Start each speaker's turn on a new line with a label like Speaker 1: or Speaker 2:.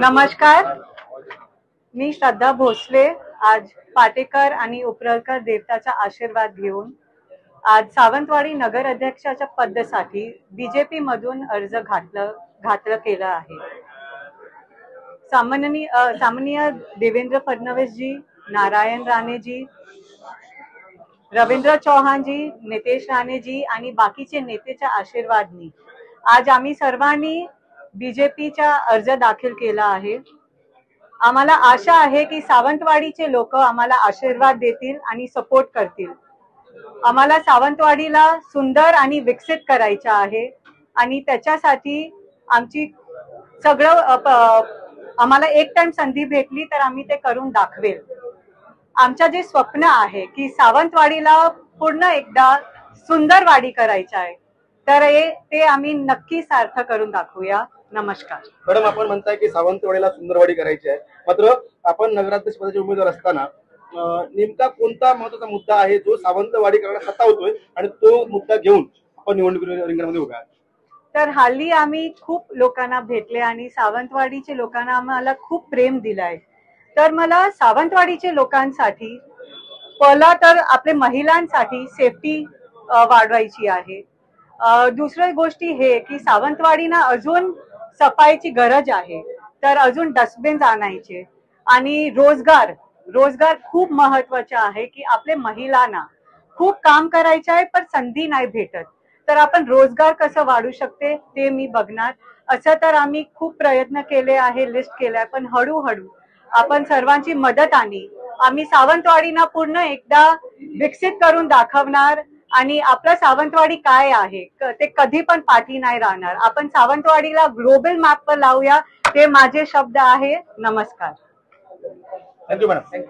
Speaker 1: नमस्कार, मी श्रद्धा भोसले आज पाटेकर आणि उपरलकर देवताचा आशीर्वाद घेऊन आज सावंतवाडी नगर अध्यक्षाच्या पदासाठी बीजेपी मधून अर्ज घातलं केलं आहे। सामान्य देवेंद्र फडणवीस जी, नारायण राणे जी, रवींद्र चौहान जी, नितेश राणे जी आणि बाकीचे नेतेच्या आशीर्वादनी आज आम्ही सर्वांनी बीजेपीचा अर्ज दाखल केला आहे। आम्हाला आशा आहे की सावंतवाडीचे लोक आम्हाला आशीर्वाद देतील आणि सपोर्ट करतील। आम्हाला सावंतवाडीला सुंदर आणि विकसित करायचं आहे आणि त्याच्यासाठी आमची आम्हाला एक टाइम संधी भेटली तर आम्ही ते करून दाखवेल। आमचं जे स्वप्न आहे की सावंतवाडीला पूर्ण एकदा सुंदर वाडी करायचं आहे, तर ते आम्ही नक्की सार्थ करून दाखवूया। नमस्कार
Speaker 2: मॅडम, आपण म्हणताय की सावंतवाडीला सुंदरवाडी करायची आहे, मात्र आपण नगराध्यक्ष पदाचे उमेदवार असताना नेमका कोणता महत्त्वाचा मुद्दा आहे जो सावंतवाडी करण्यास सतावतोय आणि तो मुद्दा घेऊन आपण निवडणूक रिंगणामध्ये उभा आहे?
Speaker 1: तर हल्ली आम्ही खूप लोकांना भेटले आणि सावंतवाडीचे लोकांना आम्हाला खूप प्रेम दिलाय। तर मला सावंतवाडीचे लोकांसाठी पहिला तर आपल्या महिलांसाठी सेफ्टी वाढवायची आहे। दुसरी गोष्टी हे की सावंतवाडीना अजून सफाईची गरज आहे, तर अजून डस्टबिन आणायचे आणि रोजगार खूप महत्वाचा आहे की आपल्या महिलांना खूप काम करायचं आहे पण संधी नाही भेटत, तर आपण रोजगार कसं वाढू शकते ते मी बघणार। असं तर आम्ही खूप प्रयत्न केले आहे, लिस्ट केलाय, पण हळूहळू आपण सर्वांची मदत आम्ही सावंतवाडीना पूर्ण एकदा विकसित करून दाखवणार आणि आपला सावंतवाडी काय आहे ते कधी पण पाठी नाही राहणार। आपण सावंतवाडीला ग्लोबल मॅप वर लावूया, ते माझे शब्द आहे। नमस्कार।
Speaker 2: Thank you madam.